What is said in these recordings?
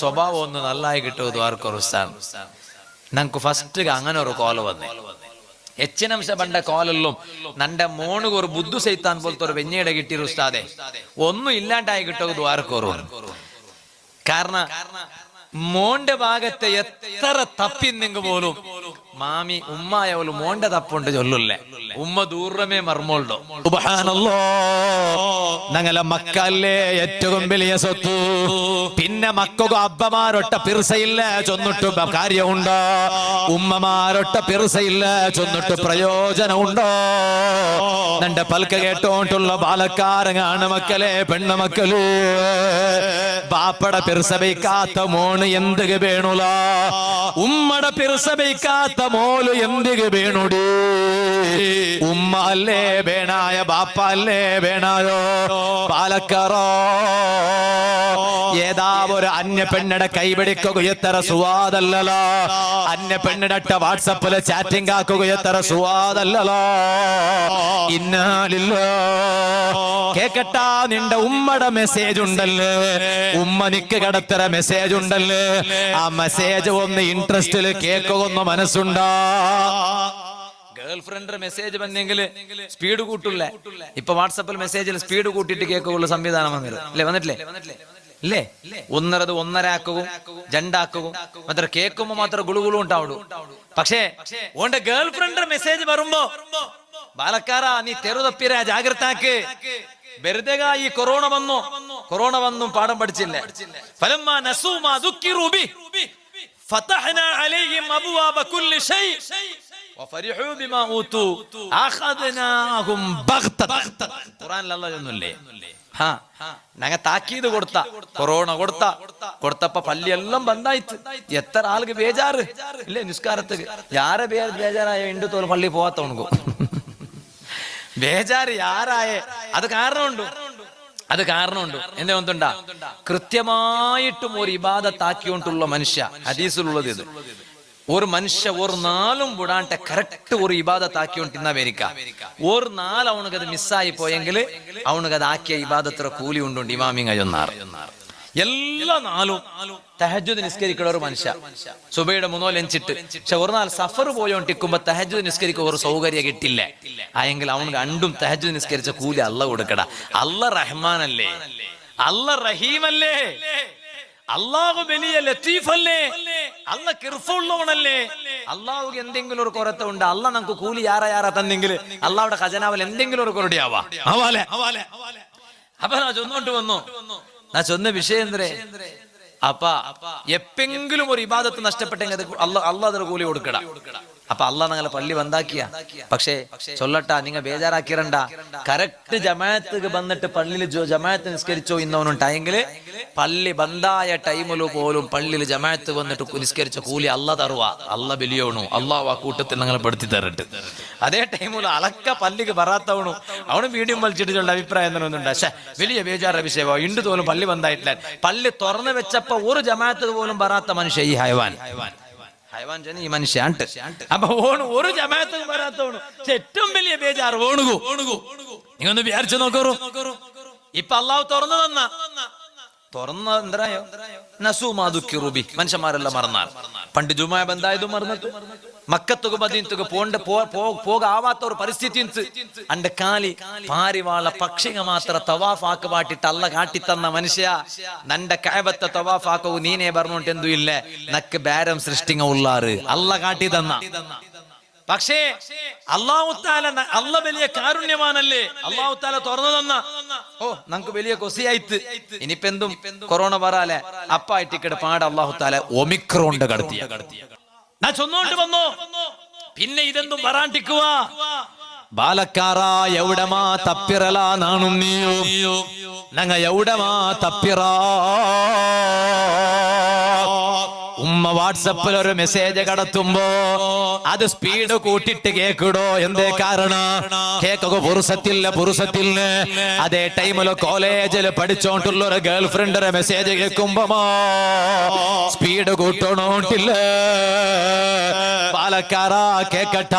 സ്വഭാവം ഒന്ന് നല്ലായി കിട്ടുമോ ദ്വാർക്കൊറുസ്ഥാൻ. ഞങ്ങക്ക് ഫസ്റ്റ് അങ്ങനെ ഒരു കോല് വന്നേ ಹೆಚ್ಚಿನಂಶ ಬಂಡ ಕಾಲಲ್ಲೂ ನಂಡ ಮೋಣಿಗೆ ഒരു ബുദ്ധു സൈത്താൻ പോലത്തെ ഒരു വെഞ്ഞയുടെ കിട്ടിയൊരു ഉസ്താദെ ഒന്നും ഇല്ലാണ്ടായി കിട്ടുക ദ്വാരക്കോറു. കാരണം മോന്റെ ഭാഗത്തെ എത്ര തപ്പിന്നെങ്കിൽ പോലും മാമി ഉമ്മായവള് മോന്റെ തപ്പുണ്ട് ചൊല്ലുല്ലേ, ഉമ്മ ദൂരമേ മർമ്മോൾഡോ. ഞങ്ങളെ മക്കല്ലേ ഏറ്റവും വലിയ സ്വത്ത്. പിന്നെ മക്കൾക്ക് അബ്ബമാരൊട്ട പിർസയില്ല ചൊന്നിട്ട് കാര്യമുണ്ടോ, ഉമ്മമാരൊട്ട പിർസയില്ല ചൊന്നിട്ട് പ്രയോജനമുണ്ടോ? നിന്റെ പൽക്ക കേട്ടോണ്ടുള്ള ബാലക്കാരങ്ങാണ് മക്കളെ, പെണ്ണുമക്കള്. ബാപ്പട പിർസബൈക്കാത്ത മോണ് എന്തിക വേണുല, ഉമ്മട പിർസബൈക്കാത്ത മോല് എന്തിക വേണുടി. ഉമ്മ അല്ലേ വേണായ, ബാപ്പ അല്ലേ വേണായോ? പാലക്കാറോ ഏതാ ഒരു അന്യ പെണ്ണിടെ കൈപിടിക്കുക എത്ര സുവാദല്ലല്ലോ, അന്യ പെണ്ണിടട്ട വാട്സപ്പില് ചാറ്റിംഗ് ആക്കുക എത്ര സുവാദല്ലല്ലോ. ഇന്നാലില്ലോ കേക്കട്ടാ, നിന്റെ ഉമ്മയുടെ മെസ്സേജ് ഉണ്ടല്ലേ, ഉമ്മ നിക്ക് കടത്തര മെസ്സേജ് ഉണ്ടല്ലേ, ആ മെസ്സേജ് ഒന്ന് ഇൻട്രസ്റ്റില് കേൾക്കൊന്ന് മനസ്സുണ്ടാ. ഗേൾ ഫ്രണ്ട് മെസ്സേജ് വന്നെങ്കിൽ സ്പീഡ് കൂട്ടില്ലേ, ഇപ്പൊ വാട്സപ്പിൽ മെസ്സേജിൽ സ്പീഡ് കൂട്ടിയിട്ട് കേൾക്കുള്ള സംവിധാനം വന്നില്ലേ, വന്നിട്ടില്ലേ ഇല്ലേ? ഒന്നരത് ഒന്നരാക്കുകയും രണ്ടാക്കുകയും മാത്ര കേൾക്കുമ്പോ മാത്രം ഗുളുഗുളു ഉണ്ടാവും. പക്ഷേ ഓന്റെ ഗേൾ ഫ്രണ്ട് മെസ്സേജ് വരുമ്പോ ബാലക്കാരാ നീ തെറുതപ്പിര ജാഗ്രതാക്ക്. വെറുതെ ഈ കൊറോണ വന്നു പാഠം പഠിച്ചില്ല. ഫലമ്മാ നസൂ മാ ദുക്കിറൂ ബി ഫതഹ്നാ അലൈഹിം അബ്വാബ കുല്ലി ഷൈ വഫരിഹൂ ബിമാ ഊതു അഖദ്നാഹും ബഗ്തത. ഖുർആനിൽ അല്ലാഹു ചൊല്ലുന്നില്ലേ, ഞങ്ങ താക്കീത് കൊറോണ കൊടുത്തപ്പോ പള്ളിയെല്ലാം ബന്ധായിട്ട് എത്ര ആൾക്ക് ബേജാറ് ഇല്ലേ നിസ്കാരത്തിന്. യാരെ ബേജാറായ ഇണ്ട് തോൽ പള്ളി പോവാത്തവണക്കോ ബേജാറ് യാറായേ. അത് കാരണമുണ്ട് എന്നെ ഒന്നുണ്ടാ, കൃത്യമായിട്ടും ഒരു ഇബാദത്താക്കിക്കൊണ്ടുള്ള മനുഷ്യ. ഹദീസിലുള്ളത് ഇത്, ഒരു മനുഷ്യ ഒരു നാളും വിടാണ്ട് കറക്റ്റ് ഒരു ഇബാദത്താക്കിക്കൊണ്ടിരുന്ന വരിക. ഒരു നാൾ അവനക്കത് മിസ്സായി പോയെങ്കിൽ അവനക്കത് ആക്കിയ ഇബാദത്ര കൂലി ഉണ്ടുണ്ട്. ഇമാമിങ്ങ ചൊന്നാറ് എല്ലാ നാളും തഹജ്ജുദ് നിസ്കരിക്കുന്ന ഒരു മനുഷ്യ സുബൈയുടെ മുന്നോലെഞ്ചിട്ട്, പക്ഷെ ഒരു നാൾ സഫർ പോയോണ്ടിരിക്കുമ്പോ തഹജ്ജുദ് നിസ്കരിക്കുക ഒരു സൗകര്യം കിട്ടില്ല ആയെങ്കിൽ അവന് രണ്ടും തഹജ്ജുദ് നിസ്കരിച്ച കൂലി അല്ല കൊടുക്കട. അല്ല റഹ്മാനല്ലേ, അല്ല റഹീമല്ലേ, അള്ളാഹു വലിയ ലത്തീഫല്ലേ, അല്ല കിർഫുള്ളവനല്ലേ. അള്ളാഹുക്ക് എന്തെങ്കിലും ഒരു കുറത്ത ഉണ്ട്, അല്ല നമുക്ക് കൂലി യാറാ തന്നെങ്കിൽ അള്ളാഹുടെ ഖജനാവിൽ എന്തെങ്കിലും ഒരു കൊറടിയാവാ. അപ്പൊ ഞാൻ ചൊന്നോട്ട് വന്നു, ഞാൻ ചൊന്ന വിഷയം എന്തേ, അപ്പ എപ്പെങ്കിലും ഒരു ഇബാദത്ത് നഷ്ടപ്പെട്ടെങ്കിൽ അല്ല അതിന് കൂലി കൊടുക്കട. അപ്പൊ അല്ല ഞങ്ങളെ പള്ളി ബന്ധാക്കിയ. പക്ഷേ ചൊല്ലട്ടാ, നിങ്ങൾ ബേജാറാക്കിരണ്ട, കറക്റ്റ് ജമാഅത്ത് വന്നിട്ട് പള്ളിയിൽ ജമാഅത്ത് നിസ്കരിച്ചോ ഇന്നവനുണ്ടായെങ്കിൽ പള്ളി ബന്ധായ ടൈമില് പോലും പള്ളിയിൽ ജമാഅത്ത് വന്നിട്ട് നിസ്കരിച്ച കൂലി അല്ല തറുക. അല്ല ബലിയോണു, അള്ളാഹു ആ കൂട്ടത്തിൽ ഞങ്ങളെ പെടുത്തി തരട്ട്. അതേ ടൈമിൽ അലക്ക പള്ളിക്ക് വരാത്തവണു അവന് വീഡിയോ വലിച്ചിട്ടുള്ള അഭിപ്രായം എന്തെന്നുണ്ട്. പക്ഷെ വലിയ ബേജാറ വിഷയമാണ്, ഇണ്ട് തോലും പള്ളി ബന്ധായിട്ടില്ല. പള്ളി തുറന്നു വെച്ചപ്പോ ഒരു ജമാഅത്ത് പോലും വരാത്ത മനുഷ്യ ഈ ഹൈവാൻ ഈ മനുഷ്യ. അപ്പൊ ഓണു ഒരു ജമാഅത്തും വരാത്തോണു ഏറ്റവും വലിയ ബേജാറ് ഓണുകു. നിങ്ങൊന്ന് വിചാരിച്ചു നോക്കൂ, ഇപ്പൊ അള്ളാഹു തുറന്ന എന്തരായോ നസൂമാതുക്കിറുബി, മനുഷ്യന്മാരെല്ലാം മറന്നാൽ. പണ്ട് ജുമാ ബന്ധായതും മറന്നിട്ട് മക്കത്തുക മദീനത്തുക പോകാവാത്ത ഒരു പരിസ്ഥിതി അണ്ട് കാലി പാരിവാള പക്ഷിക മാത്ര തവാഫാക്ക് പാട്ടിട്ട് അല്ല കാട്ടിത്തന്ന മനുഷ്യ. നന്റെ കഅബത്തെ തവാഫാക്കു നീനെ പറഞ്ഞോണ്ട് എന്തു ഇല്ല, നക്ക് ബേരം സൃഷ്ടിങ്ങ ഉള്ളാറ് അല്ല കാട്ടി തന്ന. പക്ഷേ അല്ലാഹു തആല അല്ല വലിയ കാരുണ്യവാനല്ലേ, അല്ലാഹു തആല തുറന്നു തന്ന. ഓ നമുക്ക് വലിയ കൊസിയായിട്ട് ഇനിയിപ്പെന്തും കൊറോണ വരാലെ അപ്പായിട്ടിക്കട് പാട് അല്ലാഹു തആല ഒമിക്രോണ്ട് കടത്തിയ. ഞാൻ ചൊന്നോണ്ട് വന്നു, പിന്നെ ഇതെന്തും വരാണ്ടിക്കുക. ബാലക്കാറാ എവിടമാ തപ്പിറലാ നാണും നീയോ, ഞങ്ങ എവിടമാ തപ്പിറാ. ഉമ്മ വാട്സപ്പിൽ ഒരു മെസ്സേജ് കടത്തുമ്പോ അത് സ്പീഡ് കൂട്ടിട്ട് കേക്കിടോ. എന്തേ കാരണം? കേക്കുക പുറുസത്തില്ല. അതേ ടൈമില് കോളേജിൽ പഠിച്ചോണ്ടുള്ള ഒരു ഗേൾ ഫ്രണ്ടിന്റെ മെസ്സേജ് കേൾക്കുമ്പോ സ്പീഡ് വീട് കൂട്ടണോട്ടില്ല പാലക്കാര കേക്കട്ട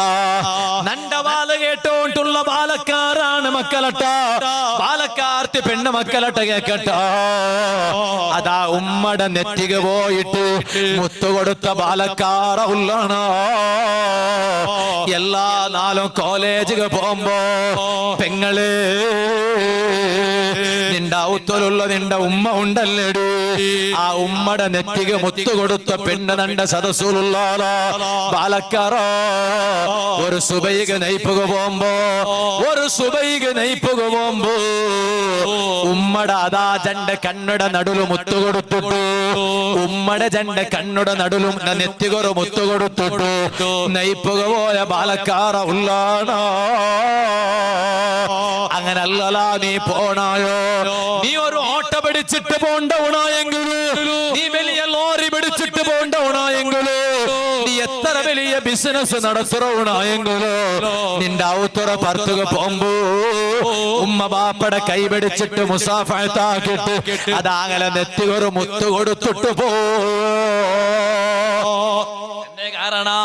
നണ്ട വാല് കേട്ടോണ്ടുള്ള പാലക്കാരാണ് മക്കളട്ട പാലക്കാർത്തി പെണ്ണ് മക്കളട്ട കേക്കട്ട അതാ ഉമ്മടെ നെറ്റിക പോയിട്ട് മുത്തുകൊടുത്ത പാലക്കാര ഉള്ളാണ് എല്ലാ നാളും കോളേജിൽ പോകുമ്പോ പെങ്ങള് നിന്റെ ഔത്തലുള്ള നിന്റെ ഉമ്മ ഉണ്ടല്ലേടി ആ ഉമ്മടെ നെറ്റിക മുത്തുകൊടുത്ത പെണ്ണ് നണ്ട സദസ്സുള്ള പാലക്കാര ഒരു സുബൈക നെയ്പ്പുക പോകുമ്പോ ഉമ്മടെ അതാ ജണ്ട കണ്ണുടെ നടുല് മുത്തുകൊടുത്തിട്ടു ഉമ്മടെ ജണ്ട കണ്ണുടെ നടുലും നെറ്റികൊരു മുത്തുകൊടുത്തിട്ടു നെയ്പ്പുക പോയ പാലക്കാര ഉള്ളാണോ അങ്ങനെ അല്ലലാ നീ പോണായോ നീ ഒരു ഓട്ട പിടിച്ചിട്ട് പോണ്ടവണായെങ്കില് നീ വലിയ ലോറി പിടിച്ചിട്ട് പോണ്ടവണായെങ്കില് നീ എത്ര വലിയ ബിസിനസ് നടത്തുറവണായെങ്കില് നിന്റെ ഔത്തുറ പറത്തുക പോകുമ്പോ ഉമ്മ ബാപ്പടെ കൈ പിടിച്ചിട്ട് മുസാഫത്താക്കിട്ട് അതാകലെ നെറ്റികൊരു മുത്തു കൊടുത്തിട്ട് പോ. കാരണം